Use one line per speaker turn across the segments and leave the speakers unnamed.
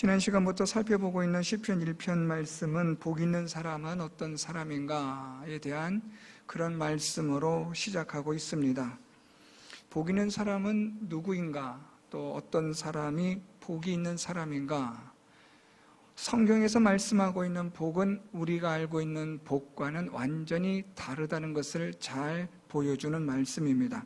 지난 시간부터 살펴보고 있는 시편 1편 말씀은 복 있는 사람은 어떤 사람인가에 대한 그런 말씀으로 시작하고 있습니다. 복 있는 사람은 누구인가? 또 어떤 사람이 복이 있는 사람인가? 성경에서 말씀하고 있는 복은 우리가 알고 있는 복과는 완전히 다르다는 것을 잘 보여주는 말씀입니다.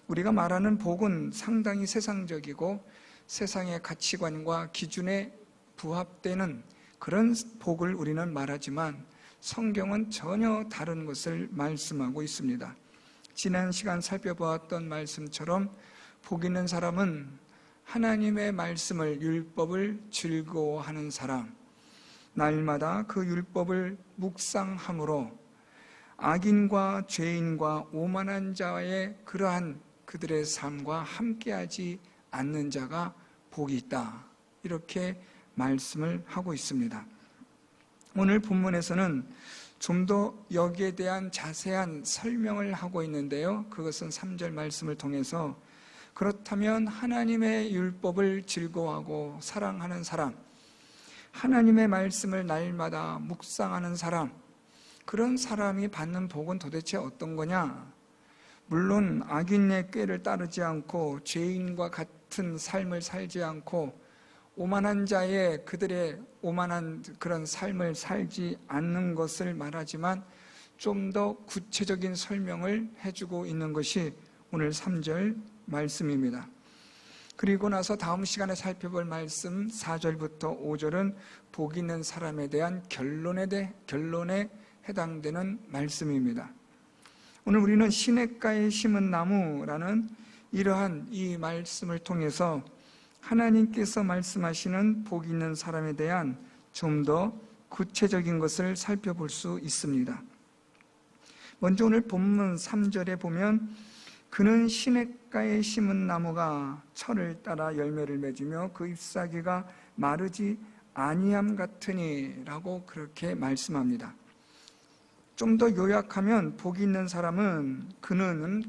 우리가 말하는 복은 상당히 세상적이고 세상의 가치관과 기준에 부합되는 그런 복을 우리는 말하지만 성경은 전혀 다른 것을 말씀하고 있습니다. 지난 시간 살펴보았던 말씀처럼 복 있는 사람은 하나님의 말씀을, 율법을 즐거워하는 사람, 날마다 그 율법을 묵상함으로 악인과 죄인과 오만한 자의 그러한 그들의 삶과 함께하지 않는 자가 복이 있다, 이렇게 말씀을 하고 있습니다. 오늘 본문에서는 좀 더 여기에 대한 자세한 설명을 하고 있는데요, 그것은 3절 말씀을 통해서 그렇다면 하나님의 율법을 즐거워하고 사랑하는 사람, 하나님의 말씀을 날마다 묵상하는 사람, 그런 사람이 받는 복은 도대체 어떤 거냐? 물론 악인의 꾀를 따르지 않고 죄인과 같은 삶을 살지 않고 오만한 자의 그들의 오만한 그런 삶을 살지 않는 것을 말하지만 좀 더 구체적인 설명을 해주고 있는 것이 오늘 3절 말씀입니다. 그리고 나서 다음 시간에 살펴볼 말씀 4절부터 5절은 복 있는 사람에 대한 결론에 해당되는 말씀입니다. 오늘 우리는 시냇가에 심은 나무라는 이러한 이 말씀을 통해서 하나님께서 말씀하시는 복 있는 사람에 대한 좀 더 구체적인 것을 살펴볼 수 있습니다. 먼저 오늘 본문 3절에 보면 그는 시냇가에 심은 나무가 철을 따라 열매를 맺으며 그 잎사귀가 마르지 아니함 같으니 라고 그렇게 말씀합니다. 좀 더 요약하면 복 있는 사람은, 그는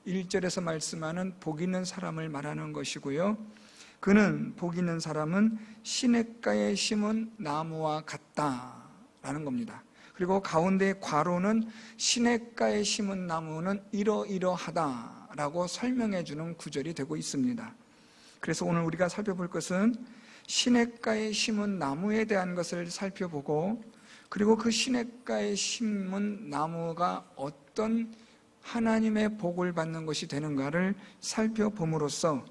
1절에서 말씀하는 복 있는 사람을 말하는 것이고요, 그는 복 있는 사람은 시냇가에 심은 나무와 같다라는 겁니다. 그리고 가운데 괄호는 시냇가에 심은 나무는 이러이러하다라고 설명해 주는 구절이 되고 있습니다. 그래서 오늘 우리가 살펴볼 것은 시냇가에 심은 나무에 대한 것을 살펴보고, 그리고 그 시냇가에 심은 나무가 어떤 하나님의 복을 받는 것이 되는가를 살펴봄으로써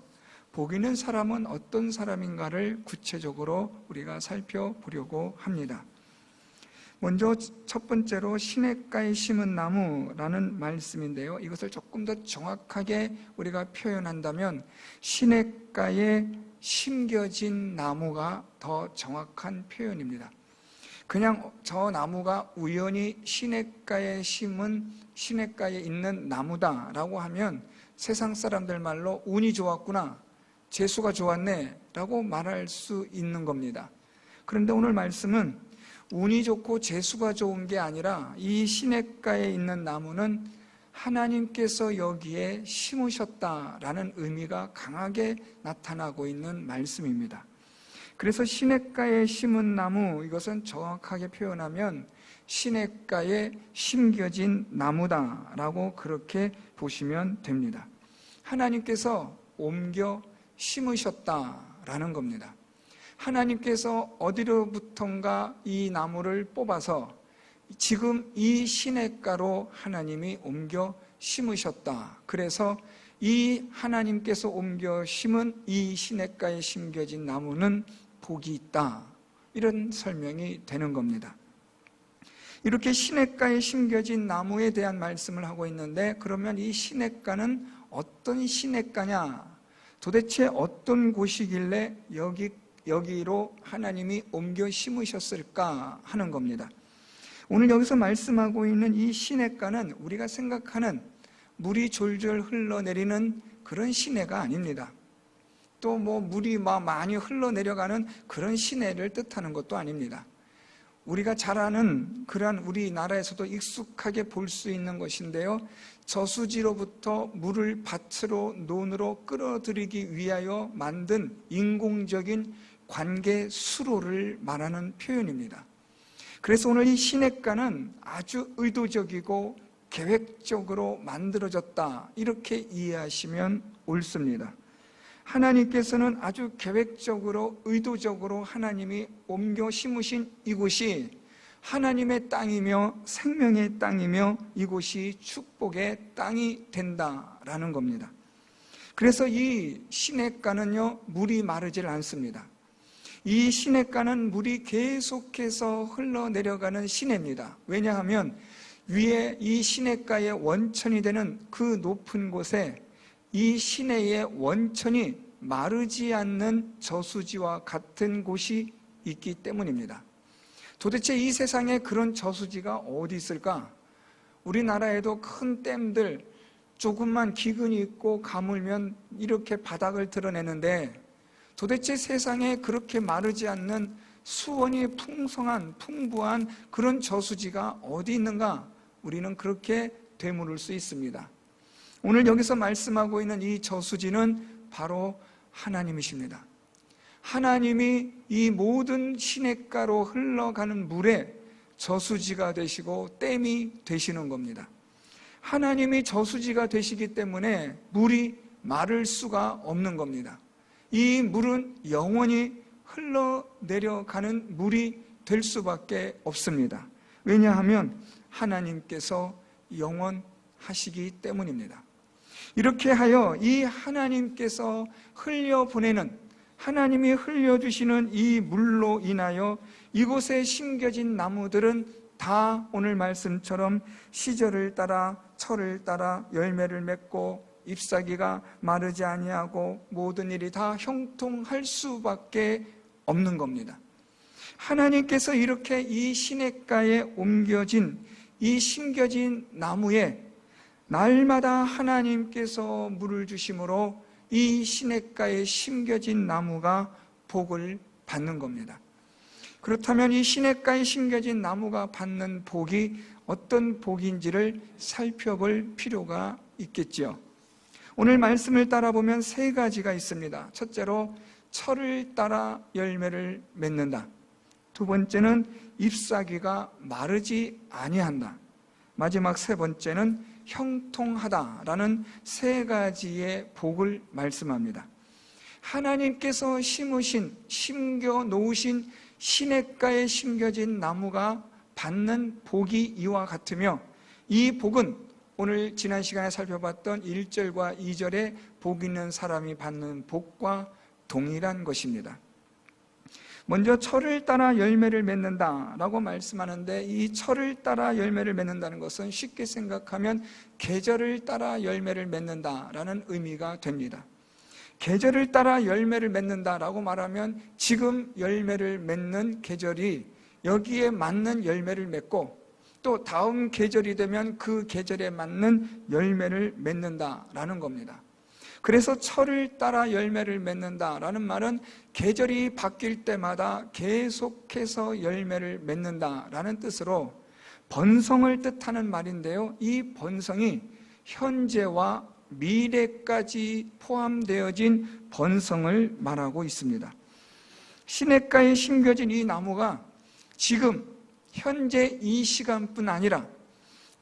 복 있는 사람은 어떤 사람인가를 구체적으로 우리가 살펴보려고 합니다. 먼저 첫 번째로 시냇가에 심은 나무라는 말씀인데요, 이것을 조금 더 정확하게 우리가 표현한다면 시냇가에 심겨진 나무가 더 정확한 표현입니다. 그냥 저 나무가 우연히 시냇가에 있는 나무다라고 하면 세상 사람들 말로 운이 좋았구나, 재수가 좋았네 라고 말할 수 있는 겁니다. 그런데 오늘 말씀은 운이 좋고 재수가 좋은 게 아니라 이 시냇가에 있는 나무는 하나님께서 여기에 심으셨다라는 의미가 강하게 나타나고 있는 말씀입니다. 그래서 시냇가에 심은 나무, 이것은 정확하게 표현하면 시냇가에 심겨진 나무다라고 그렇게 보시면 됩니다. 하나님께서 옮겨 심으셨다라는 겁니다. 하나님께서 어디로부턴가 이 나무를 뽑아서 지금 이 시냇가로 하나님이 옮겨 심으셨다. 그래서 이 하나님께서 옮겨 심은 이 시냇가에 심겨진 나무는 복이 있다, 이런 설명이 되는 겁니다. 이렇게 시냇가에 심겨진 나무에 대한 말씀을 하고 있는데, 그러면 이 시냇가는 어떤 시냇가냐, 도대체 어떤 곳이길래 여기로 하나님이 옮겨 심으셨을까 하는 겁니다. 오늘 여기서 말씀하고 있는 이 시냇가는 우리가 생각하는 물이 졸졸 흘러내리는 그런 시내가 아닙니다. 또 물이 많이 흘러내려가는 그런 시내를 뜻하는 것도 아닙니다. 우리가 잘 아는 그러한 우리나라에서도 익숙하게 볼 수 있는 것인데요, 저수지로부터 물을 밭으로 논으로 끌어들이기 위하여 만든 인공적인 관계 수로를 말하는 표현입니다. 그래서 오늘 이 시냇가는 아주 의도적이고 계획적으로 만들어졌다, 이렇게 이해하시면 옳습니다. 하나님께서는 아주 계획적으로 의도적으로 하나님이 옮겨 심으신 이곳이 하나님의 땅이며 생명의 땅이며 이곳이 축복의 땅이 된다라는 겁니다. 그래서 이 시냇가는요, 물이 마르질 않습니다. 이 시냇가는 물이 계속해서 흘러내려가는 시내입니다. 왜냐하면 위에 이 시냇가의 원천이 되는 그 높은 곳에 이 시내의 원천이 마르지 않는 저수지와 같은 곳이 있기 때문입니다. 도대체 이 세상에 그런 저수지가 어디 있을까? 우리나라에도 큰 댐들, 조금만 기근이 있고 가물면 이렇게 바닥을 드러내는데 도대체 세상에 그렇게 마르지 않는 수원이 풍성한, 풍부한 그런 저수지가 어디 있는가? 우리는 그렇게 되물을 수 있습니다. 오늘 여기서 말씀하고 있는 이 저수지는 바로 하나님이십니다. 하나님이 이 모든 시냇가로 흘러가는 물에 저수지가 되시고 댐이 되시는 겁니다. 하나님이 저수지가 되시기 때문에 물이 마를 수가 없는 겁니다. 이 물은 영원히 흘러내려가는 물이 될 수밖에 없습니다. 왜냐하면 하나님께서 영원하시기 때문입니다. 이렇게 하여 이 하나님께서 흘려보내는, 하나님이 흘려주시는 이 물로 인하여 이곳에 심겨진 나무들은 다 오늘 말씀처럼 시절을 따라 철을 따라 열매를 맺고 잎사귀가 마르지 아니하고 모든 일이 다 형통할 수밖에 없는 겁니다. 하나님께서 이렇게 이 시냇가에 옮겨진, 이 심겨진 나무에 날마다 하나님께서 물을 주심으로 이 시냇가에 심겨진 나무가 복을 받는 겁니다. 그렇다면 이 시냇가에 심겨진 나무가 받는 복이 어떤 복인지를 살펴볼 필요가 있겠죠. 오늘 말씀을 따라 보면 세 가지가 있습니다. 첫째로 철을 따라 열매를 맺는다. 두 번째는 잎사귀가 마르지 아니한다. 마지막 세 번째는 형통하다라는 세 가지의 복을 말씀합니다. 하나님께서 심겨 놓으신 시냇가에 심겨진 나무가 받는 복이 이와 같으며 이 복은 오늘 지난 시간에 살펴봤던 1절과 2절에 복 있는 사람이 받는 복과 동일한 것입니다. 먼저 철을 따라 열매를 맺는다라고 말씀하는데 이 철을 따라 열매를 맺는다는 것은 쉽게 생각하면 계절을 따라 열매를 맺는다라는 의미가 됩니다. 계절을 따라 열매를 맺는다라고 말하면 지금 열매를 맺는 계절이 여기에 맞는 열매를 맺고 또 다음 계절이 되면 그 계절에 맞는 열매를 맺는다라는 겁니다. 그래서 철을 따라 열매를 맺는다라는 말은 계절이 바뀔 때마다 계속해서 열매를 맺는다라는 뜻으로 번성을 뜻하는 말인데요. 이 번성이 현재와 미래까지 포함되어진 번성을 말하고 있습니다. 시냇가에 심겨진 이 나무가 지금 현재 이 시간뿐 아니라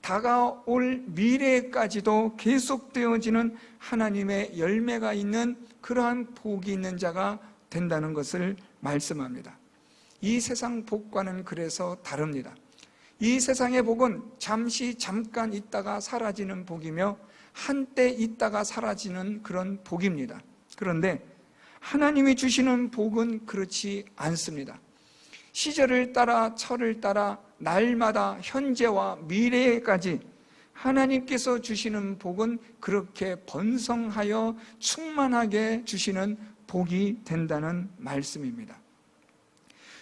다가올 미래까지도 계속되어지는 하나님의 열매가 있는 그러한 복이 있는 자가 된다는 것을 말씀합니다. 이 세상 복과는 그래서 다릅니다. 이 세상의 복은 잠깐 있다가 사라지는 복이며 한때 있다가 사라지는 그런 복입니다. 그런데 하나님이 주시는 복은 그렇지 않습니다. 시절을 따라 철을 따라 날마다 현재와 미래까지 하나님께서 주시는 복은 그렇게 번성하여 충만하게 주시는 복이 된다는 말씀입니다.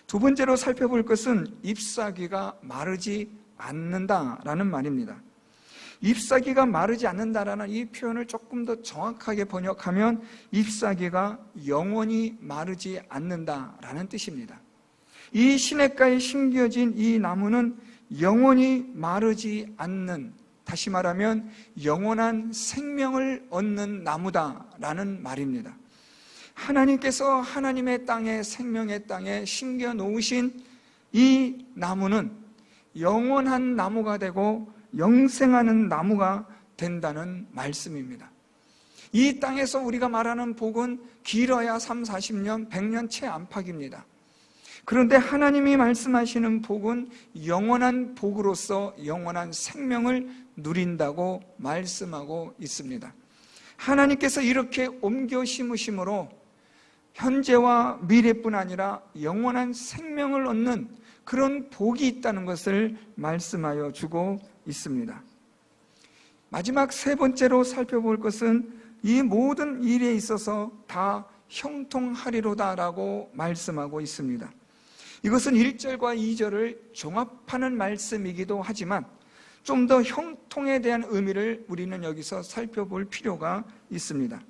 두 번째로 살펴볼 것은 잎사귀가 마르지 않는다라는 말입니다. 잎사귀가 마르지 않는다라는 이 표현을 조금 더 정확하게 번역하면 잎사귀가 영원히 마르지 않는다라는 뜻입니다. 이 시냇가에 심겨진 이 나무는 영원히 마르지 않는, 다시 말하면 영원한 생명을 얻는 나무다라는 말입니다. 하나님께서 하나님의 땅에, 생명의 땅에 심겨 놓으신 이 나무는 영원한 나무가 되고 영생하는 나무가 된다는 말씀입니다. 이 땅에서 우리가 말하는 복은 길어야 3, 40년, 100년 채 안팎입니다. 그런데 하나님이 말씀하시는 복은 영원한 복으로서 영원한 생명을 누린다고 말씀하고 있습니다. 하나님께서 이렇게 옮겨 심으심으로 현재와 미래뿐 아니라 영원한 생명을 얻는 그런 복이 있다는 것을 말씀하여 주고 있습니다. 마지막 세 번째로 살펴볼 것은 이 모든 일에 있어서 다 형통하리로다라고 말씀하고 있습니다. 이것은 1절과 2절을 종합하는 말씀이기도 하지만 좀 더 형통에 대한 의미를 우리는 여기서 살펴볼 필요가 있습니다.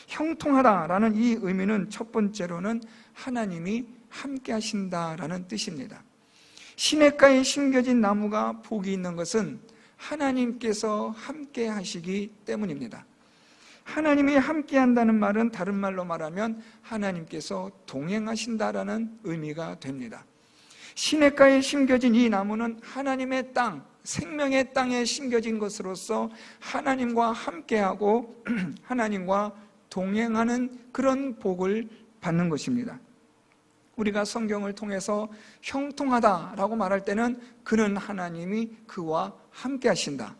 형통하다라는 이 의미는 첫 번째로는 하나님이 함께 하신다라는 뜻입니다. 시냇가에 심겨진 나무가 복이 있는 것은 하나님께서 함께 하시기 때문입니다. 하나님이 함께 한다는 말은 다른 말로 말하면 하나님께서 동행하신다라는 의미가 됩니다. 시냇가에 심겨진 이 나무는 하나님의 땅, 생명의 땅에 심겨진 것으로서 하나님과 함께하고 하나님과 동행하는 그런 복을 받는 것입니다. 우리가 성경을 통해서 형통하다라고 말할 때는 그는 하나님이 그와 함께 하신다,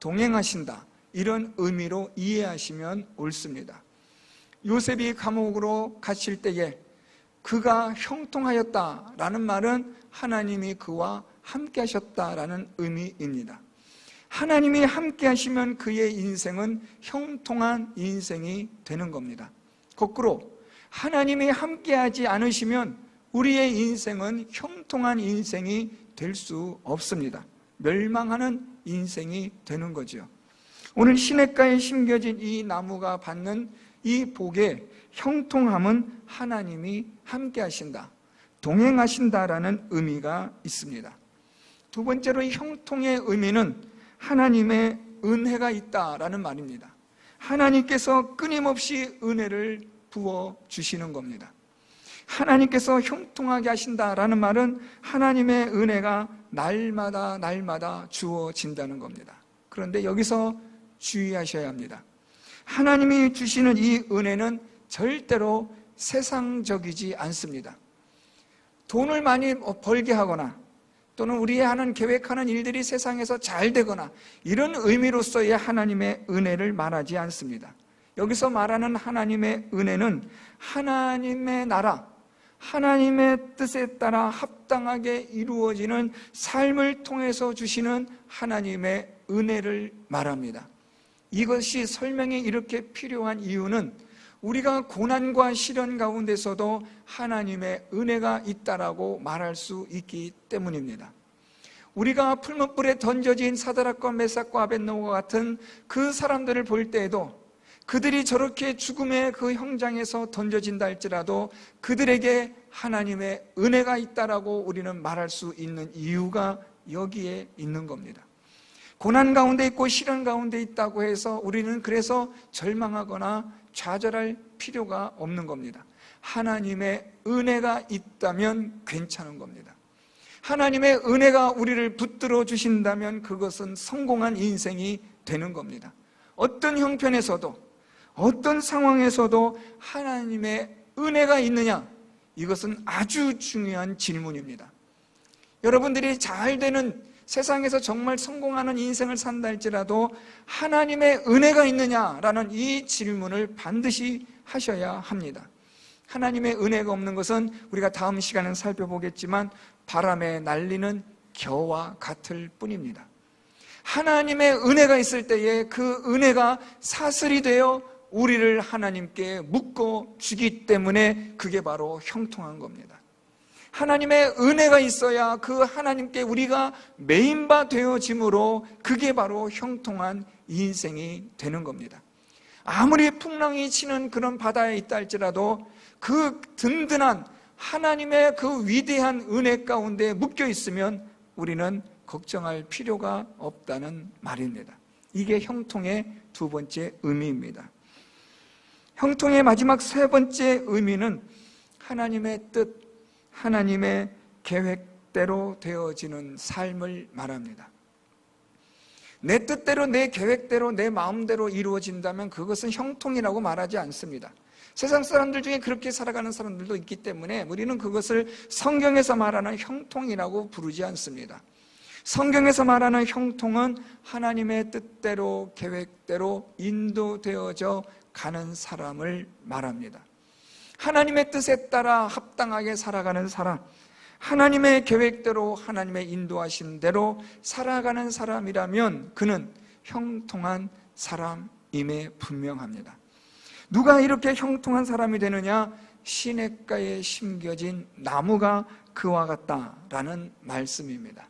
동행하신다, 이런 의미로 이해하시면 옳습니다. 요셉이 감옥으로 갇힐 때에 그가 형통하였다라는 말은 하나님이 그와 함께 하셨다라는 의미입니다. 하나님이 함께 하시면 그의 인생은 형통한 인생이 되는 겁니다. 거꾸로 하나님이 함께하지 않으시면 우리의 인생은 형통한 인생이 될 수 없습니다. 멸망하는 인생이 되는 거죠. 오늘 시냇가에 심겨진 이 나무가 받는 이 복의 형통함은 하나님이 함께 하신다, 동행하신다라는 의미가 있습니다. 두 번째로 이 형통의 의미는 하나님의 은혜가 있다라는 말입니다. 하나님께서 끊임없이 은혜를 부어주시는 겁니다. 하나님께서 형통하게 하신다라는 말은 하나님의 은혜가 날마다 주어진다는 겁니다. 그런데 여기서 주의하셔야 합니다. 하나님이 주시는 이 은혜는 절대로 세상적이지 않습니다. 돈을 많이 벌게 하거나 또는 우리 하는 계획하는 일들이 세상에서 잘 되거나 이런 의미로서의 하나님의 은혜를 말하지 않습니다. 여기서 말하는 하나님의 은혜는 하나님의 나라, 하나님의 뜻에 따라 합당하게 이루어지는 삶을 통해서 주시는 하나님의 은혜를 말합니다. 이것이 설명이 이렇게 필요한 이유는 우리가 고난과 시련 가운데서도 하나님의 은혜가 있다라고 말할 수 있기 때문입니다. 우리가 풀무불에 던져진 사드락과 메삭과 아벳느고와 같은 그 사람들을 볼 때에도 그들이 저렇게 죽음의 그 형장에서 던져진다 할지라도 그들에게 하나님의 은혜가 있다라고 우리는 말할 수 있는 이유가 여기에 있는 겁니다. 고난 가운데 있고 시련 가운데 있다고 해서 우리는 그래서 절망하거나 좌절할 필요가 없는 겁니다. 하나님의 은혜가 있다면 괜찮은 겁니다. 하나님의 은혜가 우리를 붙들어 주신다면 그것은 성공한 인생이 되는 겁니다. 어떤 형편에서도 어떤 상황에서도 하나님의 은혜가 있느냐, 이것은 아주 중요한 질문입니다. 여러분들이 잘 되는 세상에서 정말 성공하는 인생을 산다 할지라도 하나님의 은혜가 있느냐라는 이 질문을 반드시 하셔야 합니다. 하나님의 은혜가 없는 것은 우리가 다음 시간에 살펴보겠지만 바람에 날리는 겨와 같을 뿐입니다. 하나님의 은혜가 있을 때에 그 은혜가 사슬이 되어 우리를 하나님께 묶어 주기 때문에 그게 바로 형통한 겁니다. 하나님의 은혜가 있어야 그 하나님께 우리가 메인바 되어짐으로 그게 바로 형통한 인생이 되는 겁니다. 아무리 풍랑이 치는 그런 바다에 있다 할지라도 그 든든한 하나님의 그 위대한 은혜 가운데 묶여 있으면 우리는 걱정할 필요가 없다는 말입니다. 이게 형통의 두 번째 의미입니다. 형통의 마지막 세 번째 의미는 하나님의 뜻, 하나님의 계획대로 되어지는 삶을 말합니다. 내 뜻대로, 내 계획대로, 내 마음대로 이루어진다면 그것은 형통이라고 말하지 않습니다. 세상 사람들 중에 그렇게 살아가는 사람들도 있기 때문에 우리는 그것을 성경에서 말하는 형통이라고 부르지 않습니다. 성경에서 말하는 형통은 하나님의 뜻대로, 계획대로 인도되어져 가는 사람을 말합니다. 하나님의 뜻에 따라 합당하게 살아가는 사람, 하나님의 계획대로, 하나님의 인도하심대로 살아가는 사람이라면 그는 형통한 사람임에 분명합니다. 누가 이렇게 형통한 사람이 되느냐? 시냇가에 심겨진 나무가 그와 같다라는 말씀입니다.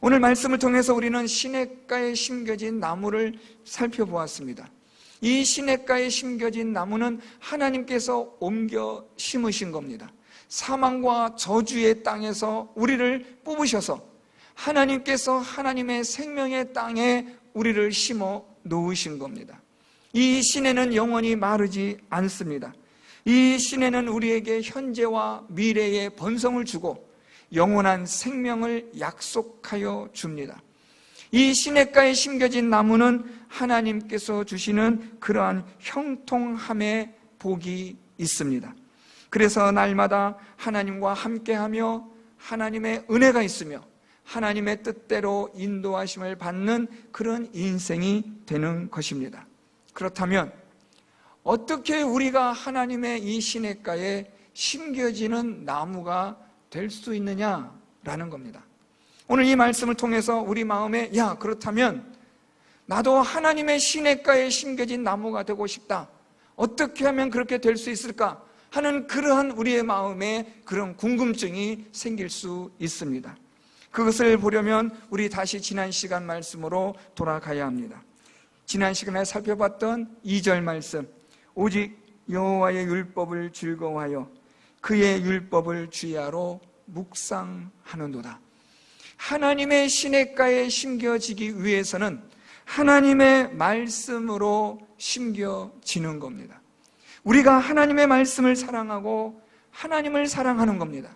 오늘 말씀을 통해서 우리는 시냇가에 심겨진 나무를 살펴보았습니다. 이 시냇가에 심겨진 나무는 하나님께서 옮겨 심으신 겁니다. 사망과 저주의 땅에서 우리를 뽑으셔서 하나님께서 하나님의 생명의 땅에 우리를 심어 놓으신 겁니다. 이 시내는 영원히 마르지 않습니다. 이 시내는 우리에게 현재와 미래의 번성을 주고 영원한 생명을 약속하여 줍니다. 이 시냇가에 심겨진 나무는 하나님께서 주시는 그러한 형통함의 복이 있습니다. 그래서 날마다 하나님과 함께하며 하나님의 은혜가 있으며 하나님의 뜻대로 인도하심을 받는 그런 인생이 되는 것입니다. 그렇다면 어떻게 우리가 하나님의 이 시냇가에 심겨지는 나무가 될 수 있느냐라는 겁니다. 오늘 이 말씀을 통해서 우리 마음에 그렇다면 나도 하나님의 시냇가에 심겨진 나무가 되고 싶다. 어떻게 하면 그렇게 될 수 있을까? 하는 그러한 우리의 마음에 그런 궁금증이 생길 수 있습니다. 그것을 보려면 우리 다시 지난 시간 말씀으로 돌아가야 합니다. 지난 시간에 살펴봤던 2절 말씀, 오직 여호와의 율법을 즐거워하여 그의 율법을 주야로 묵상하는도다. 하나님의 시냇가에 심겨지기 위해서는 하나님의 말씀으로 심겨지는 겁니다. 우리가 하나님의 말씀을 사랑하고 하나님을 사랑하는 겁니다.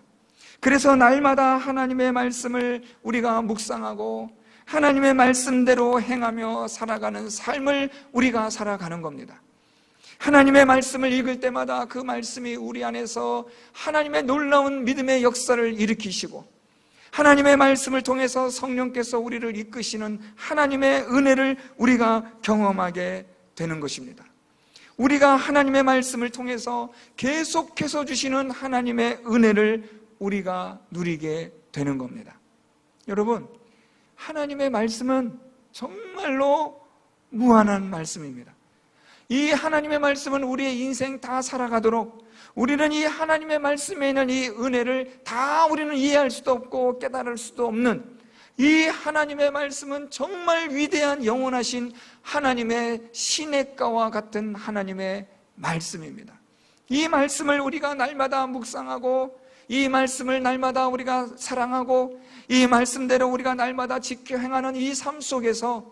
그래서 날마다 하나님의 말씀을 우리가 묵상하고 하나님의 말씀대로 행하며 살아가는 삶을 우리가 살아가는 겁니다. 하나님의 말씀을 읽을 때마다 그 말씀이 우리 안에서 하나님의 놀라운 믿음의 역사를 일으키시고 하나님의 말씀을 통해서 성령께서 우리를 이끄시는 하나님의 은혜를 우리가 경험하게 되는 것입니다. 우리가 하나님의 말씀을 통해서 계속해서 주시는 하나님의 은혜를 우리가 누리게 되는 겁니다. 여러분, 하나님의 말씀은 정말로 무한한 말씀입니다. 이 하나님의 말씀은 우리의 인생 다 살아가도록 우리는 이 하나님의 말씀에 있는 이 은혜를 다 우리는 이해할 수도 없고 깨달을 수도 없는 이 하나님의 말씀은 정말 위대한 영원하신 하나님의 시냇가와 같은 하나님의 말씀입니다. 이 말씀을 우리가 날마다 묵상하고 이 말씀을 날마다 우리가 사랑하고 이 말씀대로 우리가 날마다 지켜 행하는 이 삶 속에서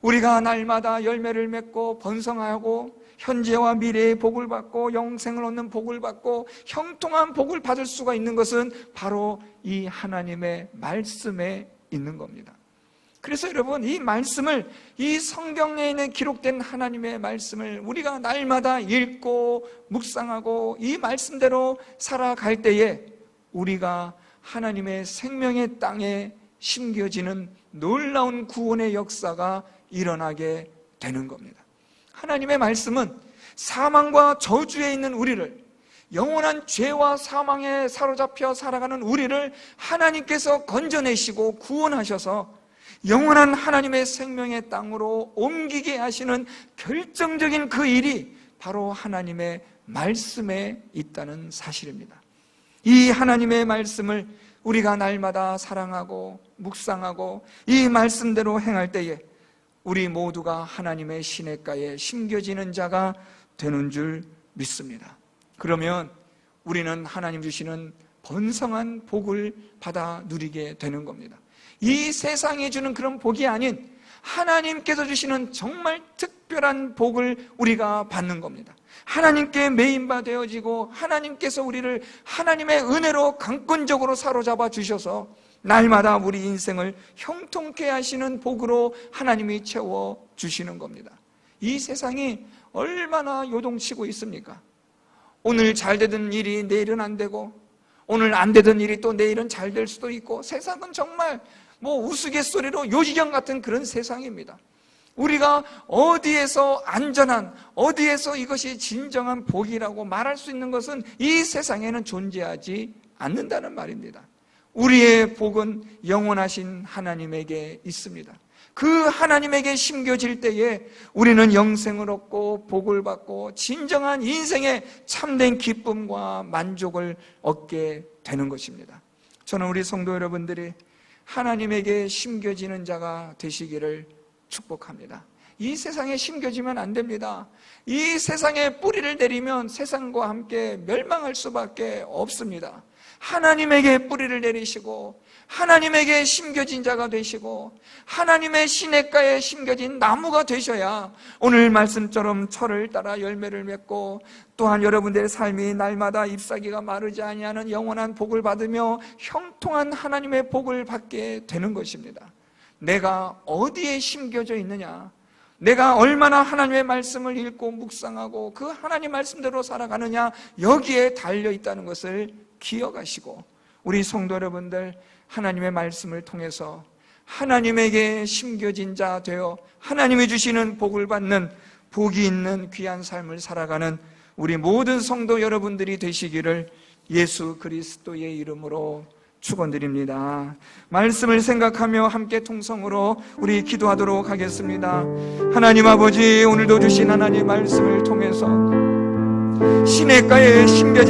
우리가 날마다 열매를 맺고 번성하고 현재와 미래의 복을 받고 영생을 얻는 복을 받고 형통한 복을 받을 수가 있는 것은 바로 이 하나님의 말씀에 있는 겁니다. 그래서 여러분, 이 말씀을, 이 성경에 있는 기록된 하나님의 말씀을 우리가 날마다 읽고 묵상하고 이 말씀대로 살아갈 때에 우리가 하나님의 생명의 땅에 심겨지는 놀라운 구원의 역사가 일어나게 되는 겁니다. 하나님의 말씀은 사망과 저주에 있는 우리를, 영원한 죄와 사망에 사로잡혀 살아가는 우리를 하나님께서 건져내시고 구원하셔서 영원한 하나님의 생명의 땅으로 옮기게 하시는 결정적인 그 일이 바로 하나님의 말씀에 있다는 사실입니다. 이 하나님의 말씀을 우리가 날마다 사랑하고 묵상하고 이 말씀대로 행할 때에 우리 모두가 하나님의 시냇가에 심겨지는 자가 되는 줄 믿습니다. 그러면 우리는 하나님 주시는 번성한 복을 받아 누리게 되는 겁니다. 이 세상에 주는 그런 복이 아닌 하나님께서 주시는 정말 특별한 복을 우리가 받는 겁니다. 하나님께 메인바 되어지고 하나님께서 우리를 하나님의 은혜로 강권적으로 사로잡아 주셔서 날마다 우리 인생을 형통케 하시는 복으로 하나님이 채워 주시는 겁니다. 이 세상이 얼마나 요동치고 있습니까? 오늘 잘 되던 일이 내일은 안 되고, 오늘 안 되던 일이 또 내일은 잘 될 수도 있고, 세상은 정말 우스갯소리로 요지경 같은 그런 세상입니다. 우리가 어디에서 안전한, 어디에서 이것이 진정한 복이라고 말할 수 있는 것은 이 세상에는 존재하지 않는다는 말입니다. 우리의 복은 영원하신 하나님에게 있습니다. 그 하나님에게 심겨질 때에 우리는 영생을 얻고 복을 받고 진정한 인생의 참된 기쁨과 만족을 얻게 되는 것입니다. 저는 우리 성도 여러분들이 하나님에게 심겨지는 자가 되시기를 축복합니다. 이 세상에 심겨지면 안 됩니다. 이 세상에 뿌리를 내리면 세상과 함께 멸망할 수밖에 없습니다. 하나님에게 뿌리를 내리시고 하나님에게 심겨진 자가 되시고 하나님의 시냇가에 심겨진 나무가 되셔야 오늘 말씀처럼 철을 따라 열매를 맺고 또한 여러분들의 삶이 날마다 잎사귀가 마르지 아니하는 영원한 복을 받으며 형통한 하나님의 복을 받게 되는 것입니다. 내가 어디에 심겨져 있느냐, 내가 얼마나 하나님의 말씀을 읽고 묵상하고 그 하나님 말씀대로 살아가느냐, 여기에 달려있다는 것을 기억하시고 우리 성도 여러분들 하나님의 말씀을 통해서 하나님에게 심겨진 자 되어 하나님이 주시는 복을 받는 복이 있는 귀한 삶을 살아가는 우리 모든 성도 여러분들이 되시기를 예수 그리스도의 이름으로 축원드립니다. 말씀을 생각하며 함께 통성으로 우리 기도하도록 하겠습니다. 하나님 아버지, 오늘도 주신 하나님의 말씀을 통해서 시냇가에 심겨진